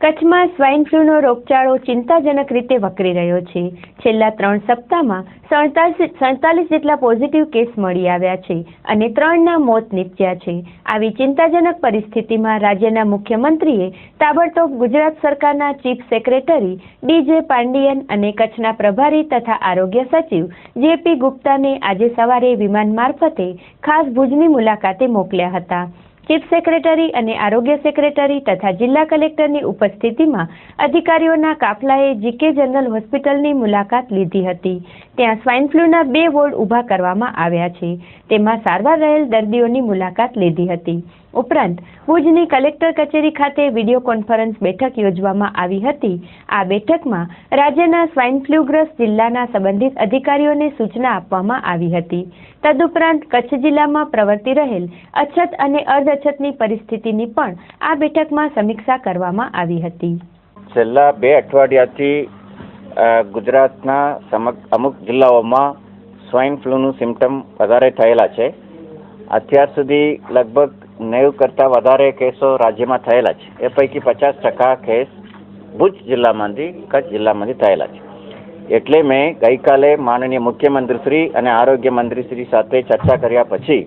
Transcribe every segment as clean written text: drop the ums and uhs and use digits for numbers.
કચ્છમાં સ્વાઇન ફ્લૂનો રોગચાળો ચિંતાજનક રીતે વકરી રહ્યો છે. છેલ્લા 3 સપ્તાહમાં 47 જેટલા પોઝિટિવ કેસ મળી આવ્યા છે અને 3ના મોત નીપજ્યા છે. આવી ચિંતાજનક પરિસ્થિતિમાં રાજ્યના મુખ્યમંત્રીએ તાબડતોબ ગુજરાત સરકારના ચીફ સેક્રેટરી ડી.જે. પાંડિયન અને કચ્છના પ્રભારી તથા આરોગ્ય સચિવ જે.પી. ગુપ્તાને આજે સવારે વિમાન મારફતે ખાસ ભુજની મુલાકાતે મોકલ્યા હતા. ચીફ સેક્રેટરી અને આરોગ્ય સેક્રેટરી તથા જિલ્લા કલેક્ટરની ઉપસ્થિતિમાં અધિકારીઓના કાફલાએ જીકે જનરલ હોસ્પિટલની મુલાકાત લીધી હતી. ત્યાં સ્વાઇન ફ્લૂના 2 વોર્ડ ઊભા કરવામાં આવ્યા છે. તેમાં સારવાર રહેલ દર્દીઓની મુલાકાત લીધી હતી. ઉપરાંત ભુજની કલેક્ટર કચેરી ખાતે વિડીયો કોન્ફરન્સ બેઠક યોજવામાં આવી હતી. આ બેઠકમાં રાજ્યના સ્વાઇન ફ્લૂગ્રસ્ત જિલ્લાના સંબંધિત અધિકારીઓને સૂચના આપવામાં આવી હતી. તદુપરાંત કચ્છ જિલ્લામાં પ્રવર્તી રહેલ અછત અને અર્ધઅછતની પરિસ્થિતિની પણ આ બેઠકમાં સમીક્ષા કરવામાં આવી હતી. છેલ્લા 2 અઠવાડિયાથી ગુજરાતના અમુક જિલ્લાઓમાં સ્વાઇન ફ્લૂનું સિમ્ટમ વધારે થયેલા છે. અત્યાર સુધી લગભગ 90 કરતાં વધારે કેસો રાજ્યમાં થયેલા છે. એ પૈકી 50% કેસ ભુજ જિલ્લામાંથી કચ્છ જિલ્લામાંથી થયેલા છે. એટલે મેં ગઈકાલે માનનીય મુખ્યમંત્રી શ્રી અને આરોગ્ય મંત્રી શ્રી સાથે ચર્ચા કર્યા પછી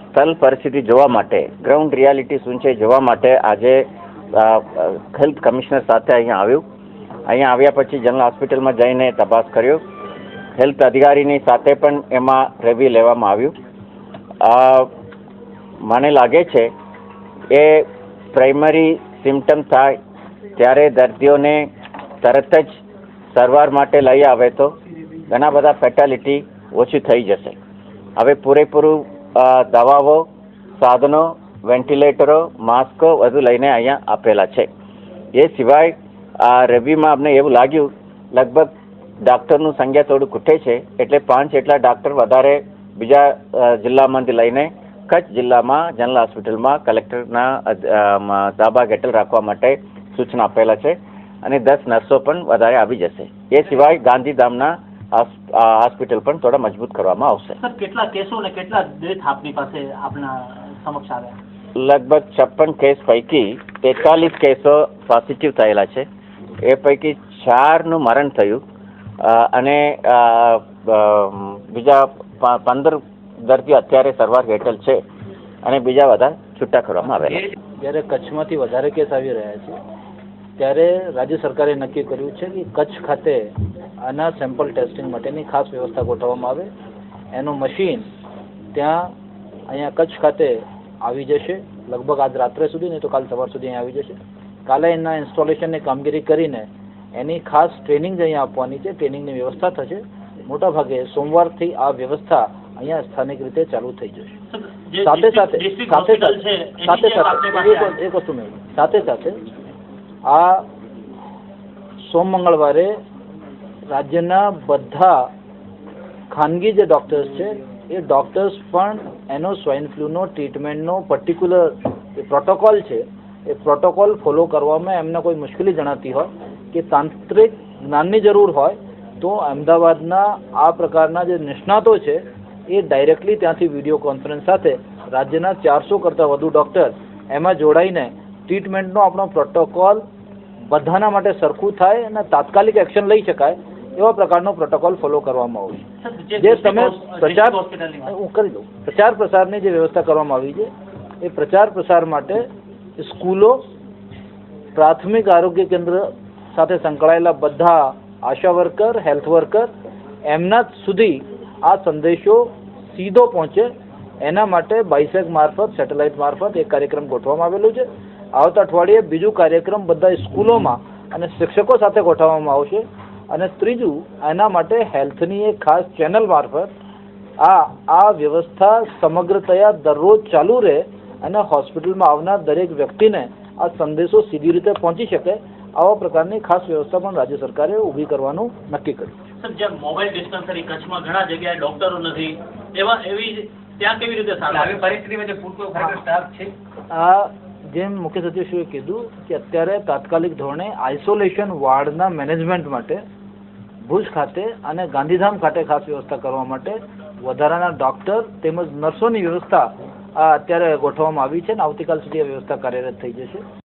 સ્થળ પરિસ્થિતિ જોવા માટે, ગ્રાઉન્ડ રિયાલિટી શું છે જોવા માટે આજે હેલ્થ કમિશનર સાથે અહીંયા આવ્યું. અહીંયા આવ્યા પછી જનરલ હોસ્પિટલમાં જઈને તપાસ કર્યો. હેલ્થ અધિકારીની સાથે પણ એમાં રિવ્યુ લેવામાં આવ્યું. મને લાગે છે એ પ્રાઇમરી સિમ્ટમ થાય ત્યારે દર્દીઓને તરત જ સારવાર માટે લઈ આવે તો ઘણા બધા ફેટાલિટી ઓછી થઈ જશે. હવે પૂરેપૂરું દવાઓ, સાધનો, વેન્ટિલેટરો, માસ્કો બધું લઈને અહીંયા આપેલા છે. એ સિવાય આ રિવ્યુમાં અમને એવું લાગ્યું લગભગ ડૉક્ટરનું સંખ્યા થોડું ખૂટે છે. એટલે 5 જેટલા ડૉક્ટર વધારે બીજા જિલ્લામાંથી લઈને કચ્છ જિલ્લામાં જનરલ હોસ્પિટલમાં કલેક્ટરના તાબા હેઠળ રાખવા માટે સૂચના આપેલા છે અને 10 નર્સો પણ વધારે આવી જશે. એ સિવાય ગાંધીધામના હોસ્પિટલ પણ થોડા મજબૂત કરવામાં આવશે. કેટલા કેસો અને કેટલા ડેથ આપની પાસે આપના સમક્ષ આવ્યા? લગભગ 56 કેસ પૈકી 43 કેસો પોઝિટિવ થયેલા છે. એ પૈકી 4નું મરણ થયું અને બીજા 15 દર્દીઓ અત્યારે સારવાર હેઠળ છે અને બીજા બધા છૂટા કરવામાં આવેલા છે. જ્યારે કચ્છમાંથી વધારે કેસ આવી રહ્યા છે ત્યારે રાજ્ય સરકારે નક્કી કર્યું છે કે કચ્છ ખાતે આના સેમ્પલ ટેસ્ટિંગ માટેની ખાસ વ્યવસ્થા ગોઠવવામાં આવે. એનું મશીન ત્યાં અહીંયા કચ્છ ખાતે આવી જશે. લગભગ આજ રાત્રે સુધી, નહીં તો કાલ સવાર સુધી અહીંયા આવી જશે. કાલે એના ઇન્સ્ટોલેશનની કામગીરી કરીને એની ખાસ ટ્રેનિંગ અહીંયા આપવાની છે. ટ્રેનિંગની વ્યવસ્થા થશે. મોટાભાગે સોમવારથી આ વ્યવસ્થા અહીંયા સ્થાનિક રીતે ચાલુ થઈ જશે. સાથે સાથે આ સોમ મંગળવારે રાજ્યના બધા ખાનગી જે ડૉક્ટર્સ છે એ ડૉક્ટર્સ પણ એનો સ્વાઇન ફ્લૂનો ટ્રીટમેન્ટનો પર્ટિક્યુલર જે પ્રોટોકોલ છે એ પ્રોટોકોલ ફોલો કરવામાં એમને કોઈ મુશ્કેલી જણાતી હોય કે તાંત્રિક જ્ઞાનની જરૂર હોય તો અમદાવાદના આ પ્રકારના જે નિષ્ણાતો છે એ ડાયરેક્ટલી ત્યાંથી વિડીયો કોન્ફરન્સ સાથે રાજ્યના 400 કરતાં વધુ ડૉક્ટર એમાં જોડાઈને ટ્રીટમેન્ટનો આપણો પ્રોટોકોલ બધાના માટે સરખું થાય અને તાત્કાલિક એક્શન લઈ શકાય એવા પ્રકારનો પ્રોટોકોલ ફોલો કરવામાં આવશે. જે તમે પ્રચાર પ્રસારની જે વ્યવસ્થા કરવામાં આવી છે એ પ્રચાર પ્રસાર માટે સ્કૂલો, પ્રાથમિક આરોગ્ય કેન્દ્ર સાથે સંકળાયેલા બધા આશા વર્કર, હેલ્થ વર્કર એમના સુધી આ સંદેશો સીધો પહોંચે એના માટે બાયસેગ મારફત, સેટેલાઇટ મારફત એક કાર્યક્રમ ગોઠવવામાં આવેલો છે. આવતા અઠવાડિયે બીજું કાર્યક્રમ બધા સ્કૂલોમાં અને શિક્ષકો સાથે ગોઠવવામાં આવશે. અને ત્રીજું એના માટે હેલ્થની એક ખાસ ચેનલ મારફત આ વ્યવસ્થા સમગ્રતયા દરરોજ ચાલુ રહે અને હોસ્પિટલમાં આવનાર દરેક વ્યક્તિને આ સંદેશો સીધી રીતે પહોંચી શકે આવા પ્રકારની ખાસ વ્યવસ્થા પણ રાજ્ય સરકારે ઊભી કરવાનું નક્કી કર્યું. જેમ મોબાઈલ ડિસ્પેન્સરી કચ્છમાં ઘણા જગ્યાએ ડોક્ટરો નથી, ત્યાં કેવી રીતે આવી પરિસ્થિતિમાં જે પૂરતો સ્ટાફ છે? આ જેમ મુખ્ય સચિવશ્રીએ કીધું કે અત્યારે તાત્કાલિક ધોરણે આઇસોલેશન વોર્ડના મેનેજમેન્ટ માટે ભુજ ખાતે અને ગાંધીધામ ખાતે ખાસ વ્યવસ્થા કરવા માટે વધારાના ડૉક્ટર તેમજ નર્સોની વ્યવસ્થા અત્યારે ગોઠવવામાં આવી છે અને આવતીકાલ સુધી આ વ્યવસ્થા કાર્યરત થઈ જશે.